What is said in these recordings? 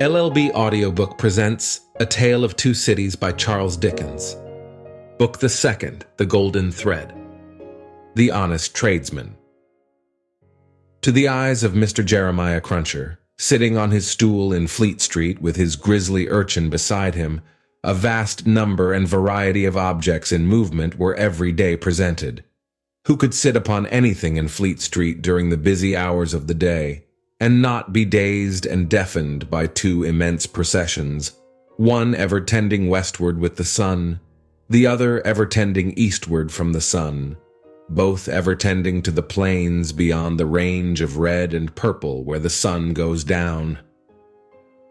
LLB Audiobook presents A Tale of Two Cities by Charles Dickens. Book the Second, The Golden Thread. The Honest Tradesman. To the eyes of Mr. Jeremiah Cruncher, sitting on his stool in Fleet Street with his grisly urchin beside him, a vast number and variety of objects in movement were every day presented. Who could sit upon anything in Fleet Street during the busy hours of the day, and not be dazed and deafened by two immense processions, one ever tending westward with the sun, the other ever tending eastward from the sun, both ever tending to the plains beyond the range of red and purple where the sun goes down.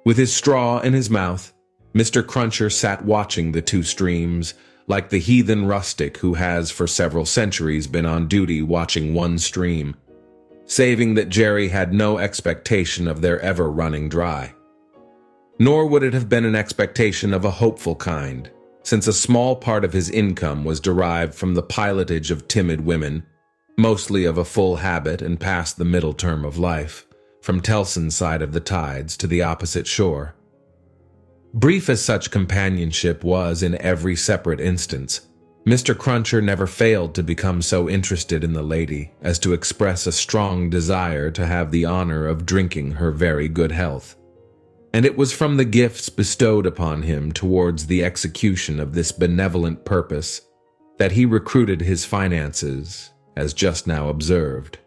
With his straw in his mouth, Mr. Cruncher sat watching the two streams, like the heathen rustic who has for several centuries been on duty watching one stream, saving that Jerry had no expectation of their ever running dry. Nor would it have been an expectation of a hopeful kind, since a small part of his income was derived from the pilotage of timid women, mostly of a full habit and past the middle term of life, from Tellson's side of the tides to the opposite shore. Brief as such companionship was in every separate instance, Mr. Cruncher never failed to become so interested in the lady as to express a strong desire to have the honor of drinking her very good health. And it was from the gifts bestowed upon him towards the execution of this benevolent purpose that he recruited his finances, as just now observed.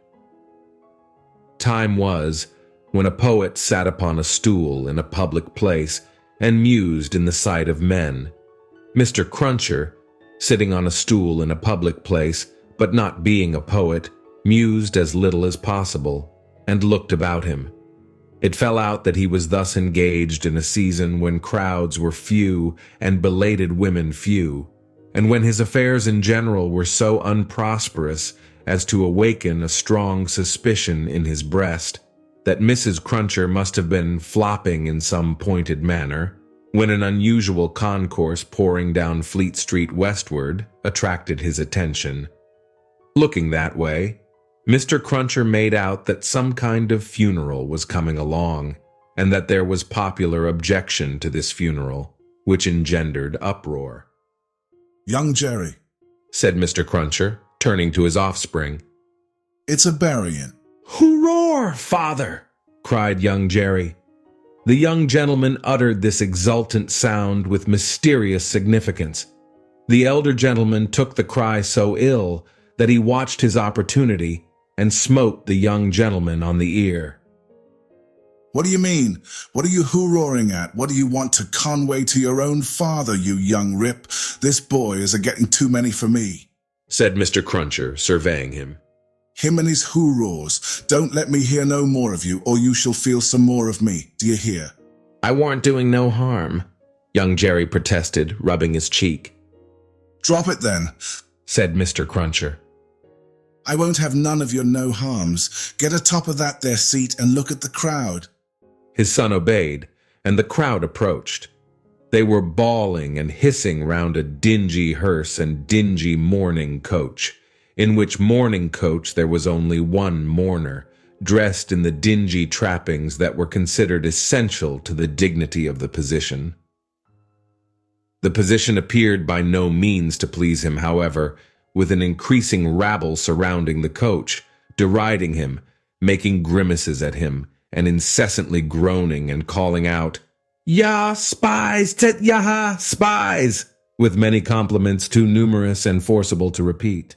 Time was when a poet sat upon a stool in a public place and mused in the sight of men. Mr. Cruncher, sitting on a stool in a public place, but not being a poet, mused as little as possible, and looked about him. It fell out that he was thus engaged in a season when crowds were few and belated women few, and when his affairs in general were so unprosperous as to awaken a strong suspicion in his breast that Mrs. Cruncher must have been flopping in some pointed manner, when an unusual concourse pouring down Fleet Street westward attracted his attention. Looking that way, Mr. Cruncher made out that some kind of funeral was coming along, and that there was popular objection to this funeral, which engendered uproar. "Young Jerry," said Mr. Cruncher, turning to his offspring. "It's a burying." "Hurrah, father!" cried young Jerry. The young gentleman uttered this exultant sound with mysterious significance. The elder gentleman took the cry so ill that he watched his opportunity and smote the young gentleman on the ear. "What do you mean? What are you hoo-roaring at? What do you want to conway to your own father, you young rip? This boy is a-getting too many for me," said Mr. Cruncher, surveying him. "Him and his hoo-roars. Don't let me hear no more of you, or you shall feel some more of me. Do you hear?" "I warn't doing no harm," young Jerry protested, rubbing his cheek. "Drop it then," said Mr. Cruncher. "I won't have none of your no harms. Get atop of that there seat and look at the crowd." His son obeyed, and the crowd approached. They were bawling and hissing round a dingy hearse and dingy mourning coach, in which mourning coach there was only one mourner, dressed in the dingy trappings that were considered essential to the dignity of the position. The position appeared by no means to please him, however, with an increasing rabble surrounding the coach, deriding him, making grimaces at him, and incessantly groaning and calling out, "Yah, spies, tet yaha, spies!" with many compliments too numerous and forcible to repeat.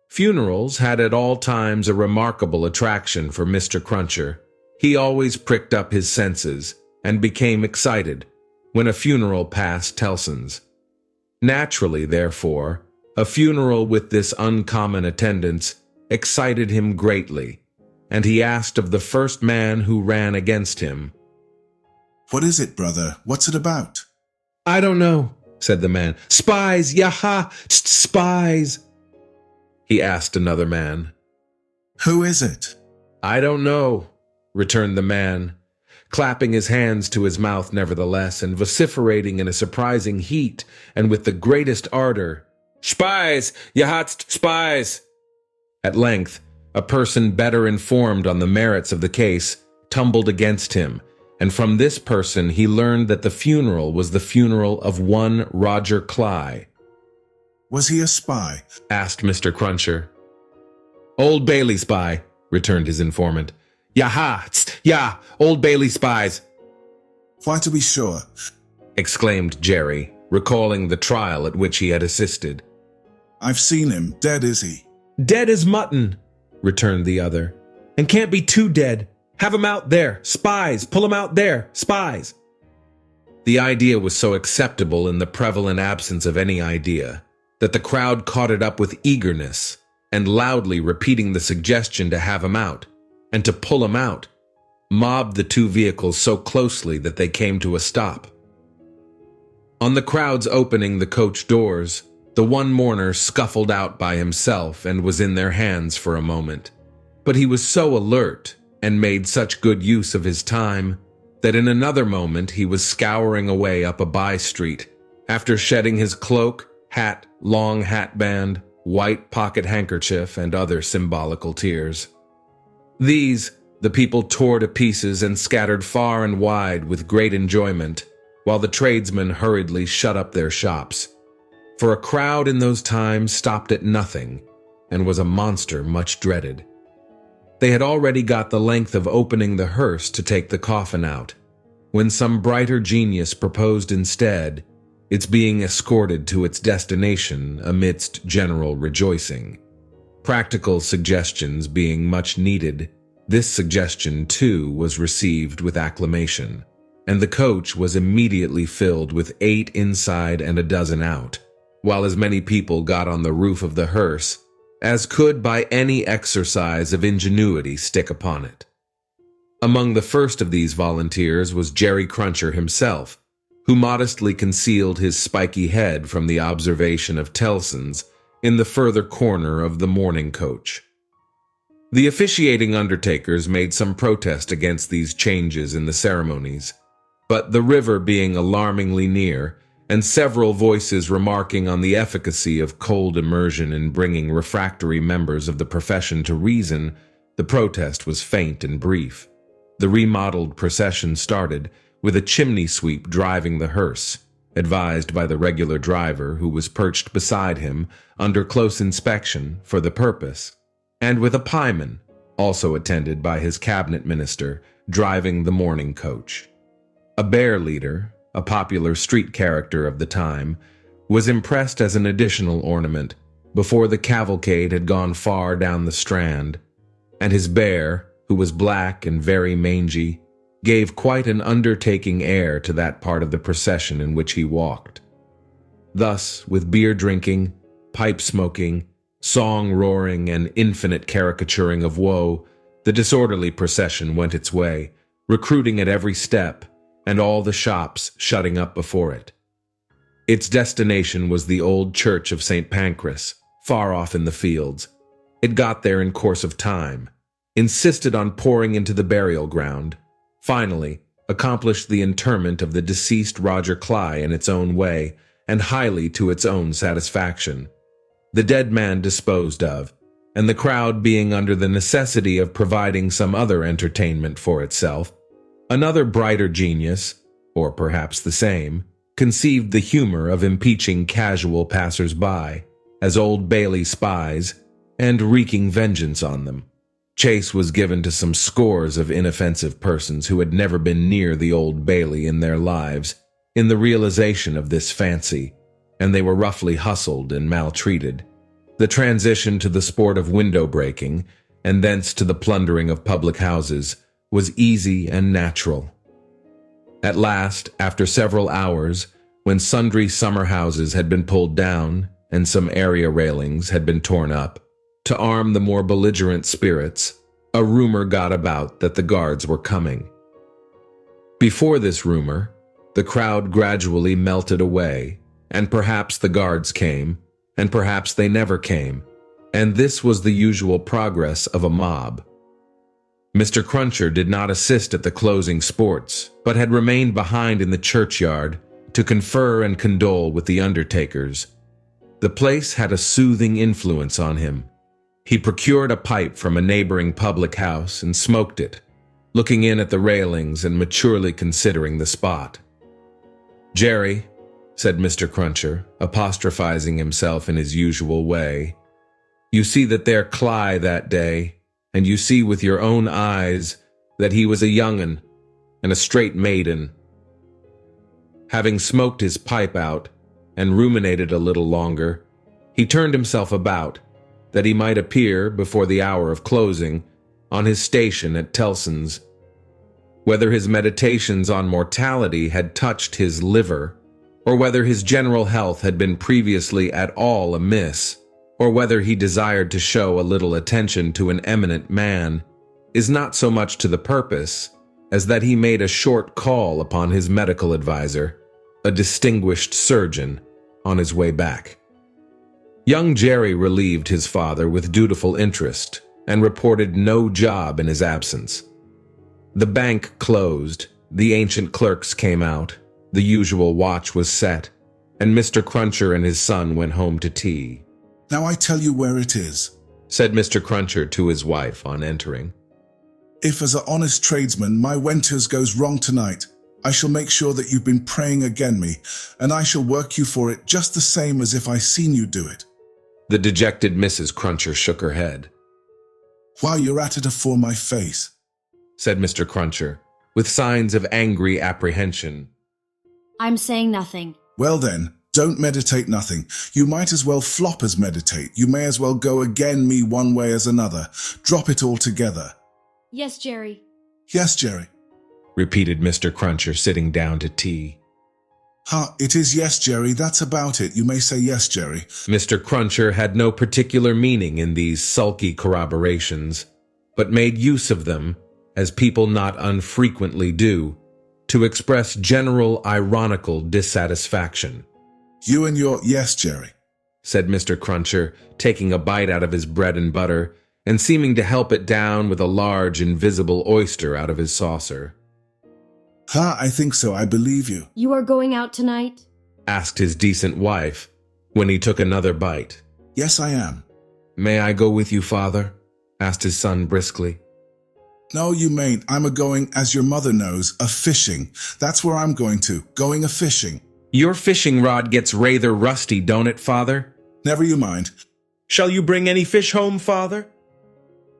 Funerals had at all times a remarkable attraction for Mr. Cruncher. He always pricked up his senses and became excited when a funeral passed Tellson's. Naturally, therefore, a funeral with this uncommon attendance excited him greatly, and he asked of the first man who ran against him, "What is it, brother? What's it about?" "I don't know," said the man. "Spies, yaha, spies." He asked another man. "Who is it?" "I don't know," returned the man, clapping his hands to his mouth nevertheless, and vociferating in a surprising heat and with the greatest ardor, "Spies, yahat spies." At length, a person better informed on the merits of the case tumbled against him and from this person he learned that the funeral was the funeral of one Roger Cly. Was he a spy? Asked Mr. Cruncher. Old Bailey spy, returned his informant. Yaha, yeah, Old Bailey spies. Why, to be sure, exclaimed Jerry, recalling the trial at which he had assisted. I've seen him. Dead is he? Dead as mutton, returned the other, and can't be too dead. Have 'em out there, spies, pull 'em out there, spies. The idea was so acceptable in the prevalent absence of any idea that the crowd caught it up with eagerness and loudly repeating the suggestion to have 'em out and to pull 'em out, mobbed the two vehicles so closely that they came to a stop. On the crowd's opening the coach doors, the one mourner scuffled out by himself and was in their hands for a moment. But he was so alert and made such good use of his time that in another moment he was scouring away up a by-street, after shedding his cloak, hat, long hatband, white pocket handkerchief, and other symbolical tears. These the people tore to pieces and scattered far and wide with great enjoyment, while the tradesmen hurriedly shut up their shops. For a crowd in those times stopped at nothing, and was a monster much dreaded. They had already got the length of opening the hearse to take the coffin out, when some brighter genius proposed instead its being escorted to its destination amidst general rejoicing. Practical suggestions being much needed, this suggestion, too, was received with acclamation, and the coach was immediately filled with 8 inside and a dozen out, while as many people got on the roof of the hearse as could by any exercise of ingenuity stick upon it. Among the first of these volunteers was Jerry Cruncher himself, who modestly concealed his spiky head from the observation of Tellson's in the further corner of the mourning coach. The officiating undertakers made some protest against these changes in the ceremonies, but the river being alarmingly near, and several voices remarking on the efficacy of cold immersion in bringing refractory members of the profession to reason, the protest was faint and brief. The remodeled procession started, with a chimney sweep driving the hearse, advised by the regular driver who was perched beside him under close inspection for the purpose, and with a pieman, also attended by his cabinet minister, driving the mourning coach. A bear leader, a popular street character of the time, was impressed as an additional ornament before the cavalcade had gone far down the Strand, and his bear, who was black and very mangy, gave quite an undertaking air to that part of the procession in which he walked. Thus, with beer drinking, pipe smoking, song roaring, and infinite caricaturing of woe, the disorderly procession went its way, recruiting at every step, and all the shops shutting up before it. Its destination was the old church of St. Pancras, far off in the fields. It got there in course of time, insisted on pouring into the burial ground, finally accomplished the interment of the deceased Roger Cly in its own way, and highly to its own satisfaction. The dead man disposed of, and the crowd being under the necessity of providing some other entertainment for itself, another brighter genius, or perhaps the same, conceived the humor of impeaching casual passers-by as Old Bailey spies and wreaking vengeance on them. Chase was given to some scores of inoffensive persons who had never been near the Old Bailey in their lives in the realization of this fancy, and they were roughly hustled and maltreated. The transition to the sport of window breaking, and thence to the plundering of public houses, was easy and natural. At last, after several hours, when sundry summer houses had been pulled down and some area railings had been torn up, to arm the more belligerent spirits, a rumor got about that the guards were coming. Before this rumor, the crowd gradually melted away, and perhaps the guards came, and perhaps they never came, and this was the usual progress of a mob. Mr. Cruncher did not assist at the closing sports, but had remained behind in the churchyard to confer and condole with the undertakers. The place had a soothing influence on him. He procured a pipe from a neighboring public house and smoked it, looking in at the railings and maturely considering the spot. "Jerry," said Mr. Cruncher, apostrophizing himself in his usual way, "you see that there Cly that day, and you see with your own eyes that he was a young'un and a straight maiden." Having smoked his pipe out and ruminated a little longer, he turned himself about, that he might appear, before the hour of closing, on his station at Tellson's. Whether his meditations on mortality had touched his liver, or whether his general health had been previously at all amiss, or whether he desired to show a little attention to an eminent man, is not so much to the purpose as that he made a short call upon his medical adviser, a distinguished surgeon, on his way back. Young Jerry relieved his father with dutiful interest and reported no job in his absence. The bank closed, the ancient clerks came out, the usual watch was set, and Mr. Cruncher and his son went home to tea. "Now I tell you where it is," said Mr. Cruncher to his wife on entering. "If as an honest tradesman my wenters goes wrong tonight, I shall make sure that you've been praying again me, and I shall work you for it just the same as if I seen you do it." The dejected Mrs. Cruncher shook her head. "While you're at it afore my face," said Mr. Cruncher, with signs of angry apprehension. "I'm saying nothing." "Well then, don't meditate nothing. You might as well flop as meditate. You may as well go again me one way as another. Drop it altogether." "Yes, Jerry." "Yes, Jerry." repeated Mr. Cruncher, sitting down to tea. It is yes, Jerry, that's about it. You may say yes, Jerry." Mr. Cruncher had no particular meaning in these sulky corroborations, but made use of them, as people not unfrequently do, to express general ironical dissatisfaction. "You and your yes, Jerry," said Mr. Cruncher, taking a bite out of his bread and butter, and seeming to help it down with a large invisible oyster out of his saucer. "I think so, I believe you." "You are going out tonight?" asked his decent wife, when he took another bite. "Yes, I am." "May I go with you, father?" asked his son briskly. "No, you mayn't. I'm a-going, as your mother knows, a-fishing. That's where I'm going to, going a-fishing." "Your fishing rod gets rather rusty, don't it, father?" "Never you mind." "Shall you bring any fish home, father?"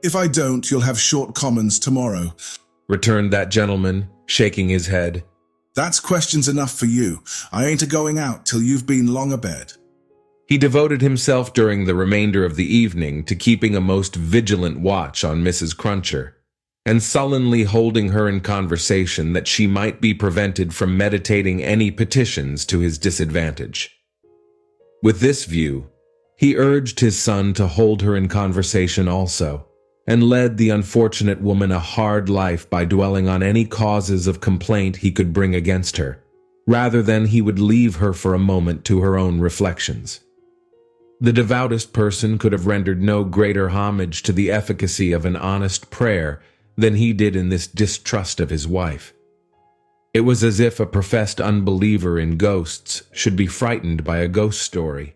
"If I don't, you'll have short commons tomorrow," returned that gentleman, shaking his head. "That's questions enough for you. I ain't a-going out till you've been long abed." He devoted himself during the remainder of the evening to keeping a most vigilant watch on Mrs. Cruncher, and sullenly holding her in conversation that she might be prevented from meditating any petitions to his disadvantage. With this view, he urged his son to hold her in conversation also, and led the unfortunate woman a hard life by dwelling on any causes of complaint he could bring against her, rather than he would leave her for a moment to her own reflections. The devoutest person could have rendered no greater homage to the efficacy of an honest prayer than he did in this distrust of his wife. It was as if a professed unbeliever in ghosts should be frightened by a ghost story.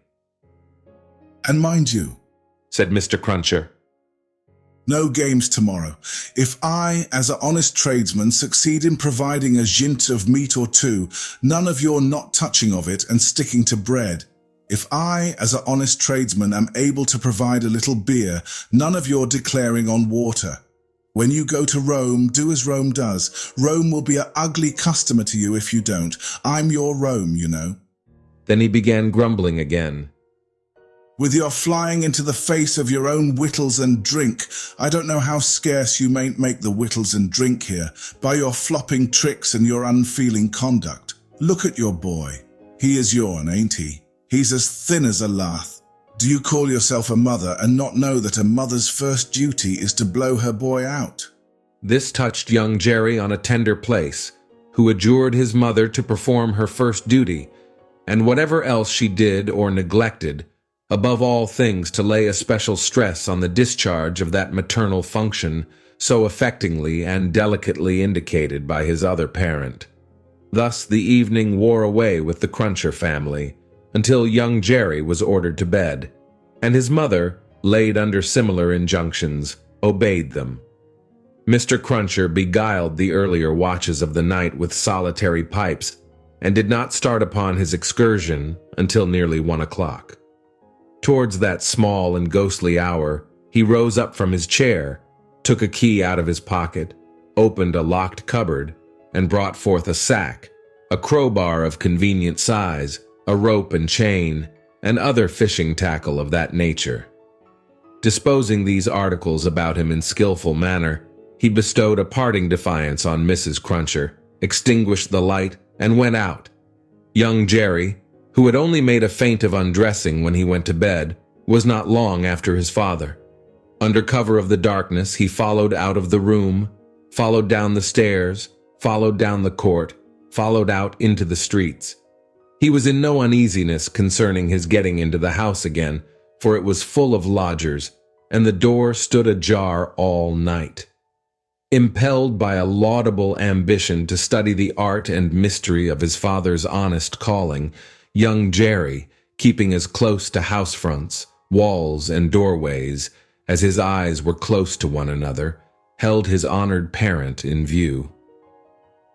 "And mind you," said Mr. Cruncher, "no games tomorrow. If I, as an honest tradesman, succeed in providing a jint of meat or two, none of your not touching of it and sticking to bread. If I, as an honest tradesman, am able to provide a little beer, none of your declaring on water. When you go to Rome, do as Rome does. Rome will be an ugly customer to you if you don't. I'm your Rome, you know." Then he began grumbling again. "With your flying into the face of your own wittles and drink, I don't know how scarce you mayn't make the wittles and drink here, by your flopping tricks and your unfeeling conduct. Look at your boy. He is yourn, ain't he? He's as thin as a lath. Do you call yourself a mother and not know that a mother's first duty is to blow her boy out?" This touched young Jerry on a tender place, who adjured his mother to perform her first duty, and whatever else she did or neglected, above all things to lay a special stress on the discharge of that maternal function so affectingly and delicately indicated by his other parent. Thus the evening wore away with the Cruncher family, until young Jerry was ordered to bed, and his mother, laid under similar injunctions, obeyed them. Mr. Cruncher beguiled the earlier watches of the night with solitary pipes and did not start upon his excursion until nearly 1 o'clock. Towards that small and ghostly hour, he rose up from his chair, took a key out of his pocket, opened a locked cupboard, and brought forth a sack, a crowbar of convenient size, a rope and chain, and other fishing tackle of that nature. Disposing these articles about him in skillful manner, he bestowed a parting defiance on Mrs. Cruncher, extinguished the light, and went out. Young Jerry, who had only made a feint of undressing when he went to bed, was not long after his father. Under cover of the darkness, he followed out of the room, followed down the stairs, followed down the court, followed out into the streets. He was in no uneasiness concerning his getting into the house again, for it was full of lodgers, and the door stood ajar all night. Impelled by a laudable ambition to study the art and mystery of his father's honest calling, young Jerry, keeping as close to house fronts, walls, and doorways as his eyes were close to one another, held his honored parent in view.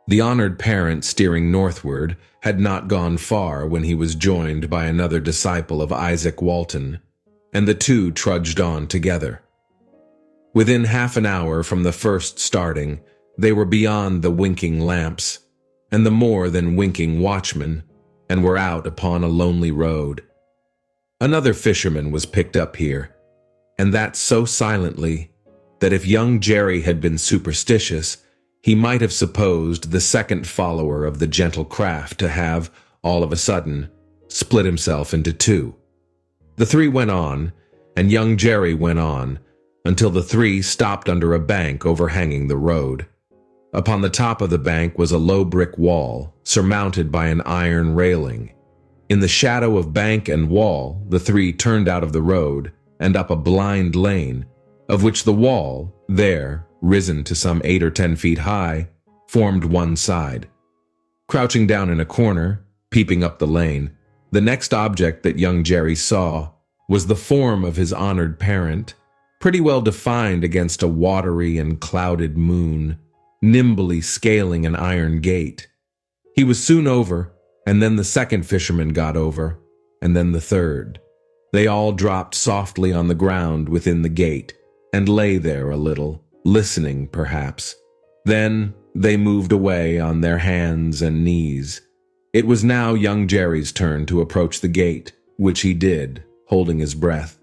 The honored parent, steering northward, had not gone far when he was joined by another disciple of Isaac Walton, and the two trudged on together. Within half an hour from the first starting, they were beyond the winking lamps, and the more than winking watchmen, and were out upon a lonely road. Another fisherman was picked up here, and that so silently that if young Jerry had been superstitious, he might have supposed the second follower of the gentle craft to have, all of a sudden, split himself into two. The three went on, and young Jerry went on, until the three stopped under a bank overhanging the road. Upon the top of the bank was a low brick wall, surmounted by an iron railing. In the shadow of bank and wall, the three turned out of the road and up a blind lane, of which the wall, there, risen to some 8 or 10 feet high, formed one side. Crouching down in a corner, peeping up the lane, the next object that young Jerry saw was the form of his honored parent, pretty well defined against a watery and clouded moon, nimbly scaling an iron gate. He was soon over, and then the second fisherman got over, and then the third. They all dropped softly on the ground within the gate, and lay there a little, listening perhaps. Then they moved away on their hands and knees. It was now young Jerry's turn to approach the gate, which he did, holding his breath.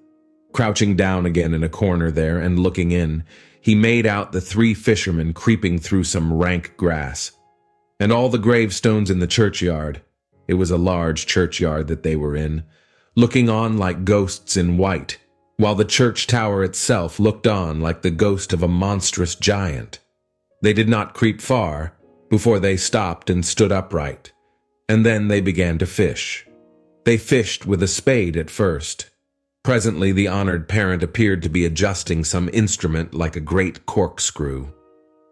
Crouching down again in a corner there and looking in, he made out the three fishermen creeping through some rank grass. And all the gravestones in the churchyard, it was a large churchyard that they were in, looking on like ghosts in white, while the church tower itself looked on like the ghost of a monstrous giant. They did not creep far before they stopped and stood upright, and then they began to fish. They fished with a spade at first. Presently the honored parent appeared to be adjusting some instrument like a great corkscrew.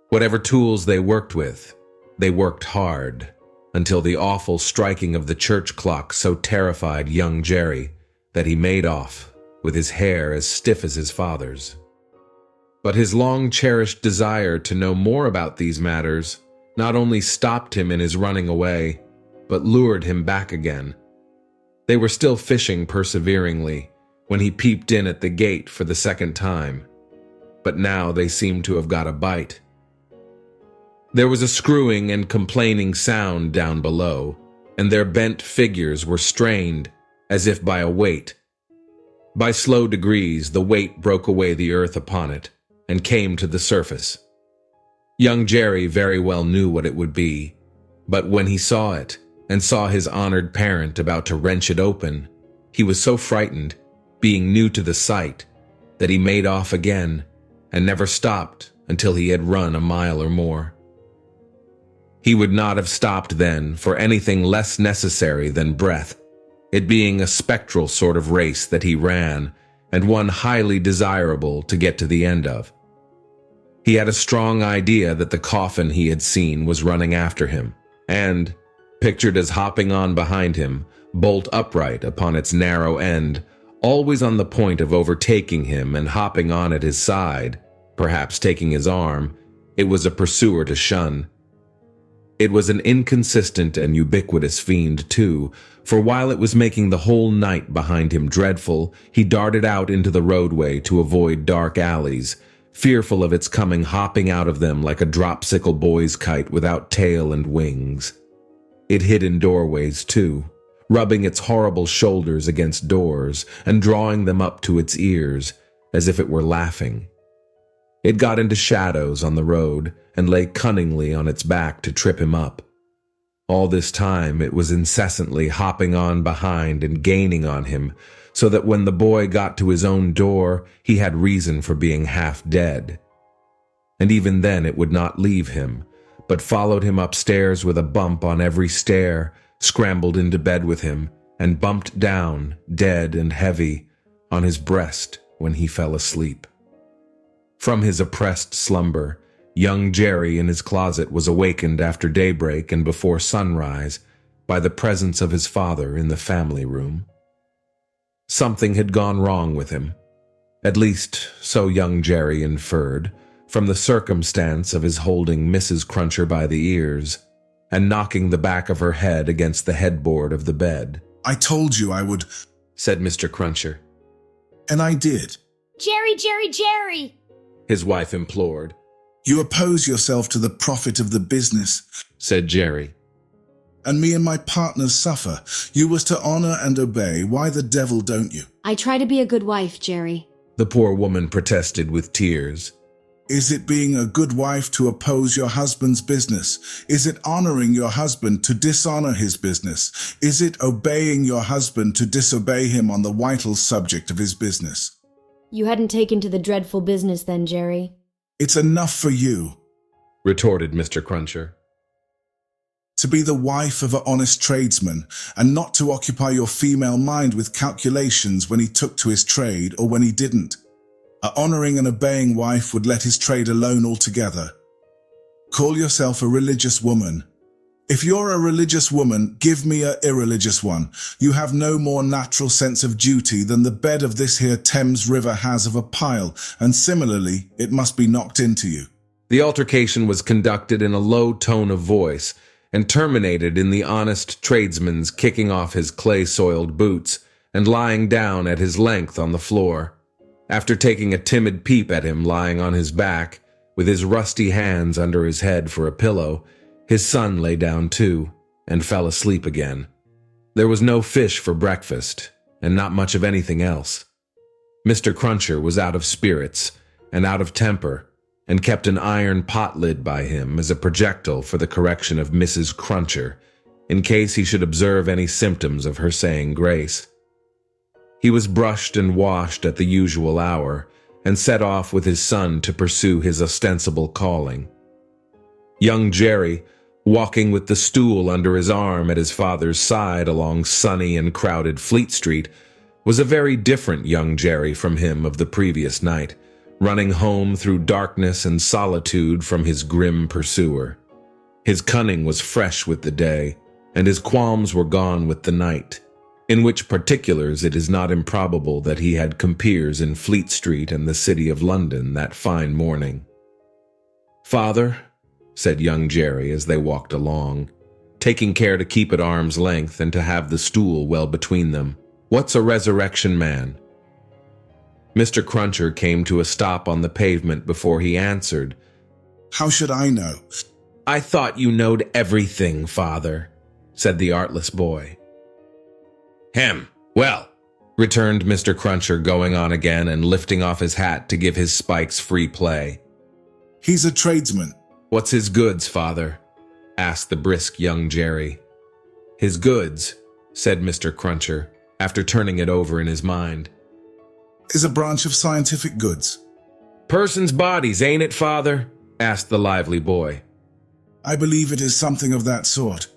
Whatever tools they worked with, they worked hard, until the awful striking of the church clock so terrified young Jerry that he made off, with his hair as stiff as his father's. But his long-cherished desire to know more about these matters not only stopped him in his running away, but lured him back again. They were still fishing perseveringly when he peeped in at the gate for the second time, but now they seemed to have got a bite. There was a screwing and complaining sound down below, and their bent figures were strained as if by a weight. By slow degrees, the weight broke away the earth upon it and came to the surface. Young Jerry very well knew what it would be, but when he saw it and saw his honored parent about to wrench it open, he was so frightened, being new to the sight, that he made off again and never stopped until he had run a mile or more. He would not have stopped then for anything less necessary than breath, it being a spectral sort of race that he ran, and one highly desirable to get to the end of. He had a strong idea that the coffin he had seen was running after him, and, pictured as hopping on behind him, bolt upright upon its narrow end, always on the point of overtaking him and hopping on at his side, perhaps taking his arm, It was a pursuer to shun. It was an inconsistent and ubiquitous fiend, too, for while it was making the whole night behind him dreadful, he darted out into the roadway to avoid dark alleys, fearful of its coming hopping out of them like a dropsicle boy's kite without tail and wings. It hid in doorways, too, rubbing its horrible shoulders against doors and drawing them up to its ears, as if it were laughing. It got into shadows on the road and lay cunningly on its back to trip him up. All this time it was incessantly hopping on behind and gaining on him, so that when the boy got to his own door, he had reason for being half dead. And even then it would not leave him, but followed him upstairs with a bump on every stair, scrambled into bed with him, and bumped down, dead and heavy, on his breast when he fell asleep. From his oppressed slumber, young Jerry in his closet was awakened after daybreak and before sunrise by the presence of his father in the family room. Something had gone wrong with him, at least so young Jerry inferred, from the circumstance of his holding Mrs. Cruncher by the ears and knocking the back of her head against the headboard of the bed. "I told you I would," said Mr. Cruncher. "and I did." Jerry, Jerry, Jerry! His wife implored. "You oppose yourself to the profit of the business," said Jerry. "and me and my partners suffer. You was to honor and obey. Why the devil don't you?" I try to be a good wife, Jerry. The poor woman protested with tears. "Is it being a good wife to oppose your husband's business? Is it honoring your husband to dishonor his business? Is it obeying your husband to disobey him on the vital subject of his business?" You hadn't taken to the dreadful business then, Jerry. "It's enough for you," retorted Mr. Cruncher. "to be the wife of an honest tradesman, and not to occupy your female mind with calculations when he took to his trade or when he didn't. A honoring and obeying wife would let his trade alone altogether. Call yourself a religious woman. If you're a religious woman, give me a irreligious one. You have no more natural sense of duty than the bed of this here Thames River has of a pile, and similarly, it must be knocked into you." The altercation was conducted in a low tone of voice and terminated in the honest tradesman's kicking off his clay-soiled boots and lying down at his length on the floor. After taking a timid peep at him lying on his back, with his rusty hands under his head for a pillow, his son lay down too, and fell asleep again. There was no fish for breakfast, and not much of anything else. Mr. Cruncher was out of spirits and out of temper, and kept an iron pot lid by him as a projectile for the correction of Mrs. Cruncher, in case he should observe any symptoms of her saying grace. He was brushed and washed at the usual hour, and set off with his son to pursue his ostensible calling. Young Jerry, walking with the stool under his arm at his father's side along sunny and crowded Fleet Street, was a very different young Jerry from him of the previous night, running home through darkness and solitude from his grim pursuer. His cunning was fresh with the day, and his qualms were gone with the night, in which particulars it is not improbable that he had compeers in Fleet Street and the City of London that fine morning. "Father," said young Jerry as they walked along, taking care to keep at arm's length and to have the stool well between them, "what's a resurrection man?" Mr. Cruncher came to a stop on the pavement before he answered. "How should I know?" "I thought you knowed everything, father," said the artless boy. "Hem, well," returned Mr. Cruncher, going on again and lifting off his hat to give his spikes free play. "He's a tradesman." "What's his goods, father?" asked the brisk young Jerry. "His goods," said Mr. Cruncher, after turning it over in his mind, "is a branch of scientific goods." "Persons' bodies, ain't it, father?" asked the lively boy. "I believe it is something of that sort,"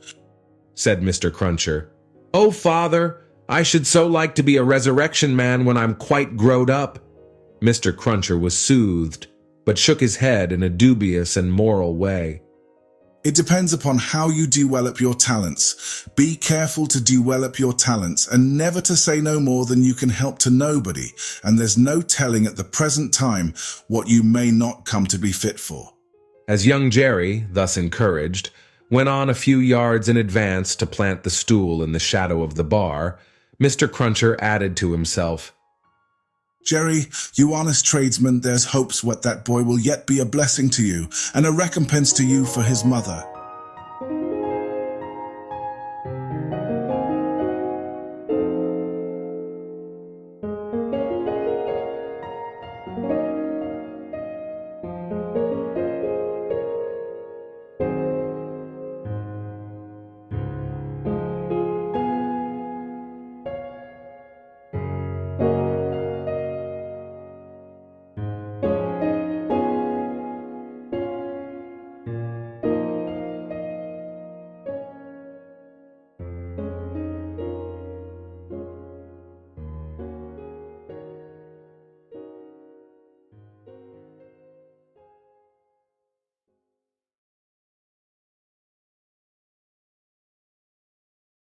said Mr. Cruncher. "Oh, father, I should so like to be a resurrection man when I'm quite growed up." Mr. Cruncher was soothed, but shook his head in a dubious and moral way. "It depends upon how you develop your talents. Be careful to develop your talents, and never to say no more than you can help to nobody, and there's no telling at the present time what you may not come to be fit for." As young Jerry, thus encouraged, went on a few yards in advance to plant the stool in the shadow of the bar, Mr. Cruncher added to himself, Jerry, you honest tradesman, there's hopes what that boy will yet be a blessing to you, and a recompense to you for his mother.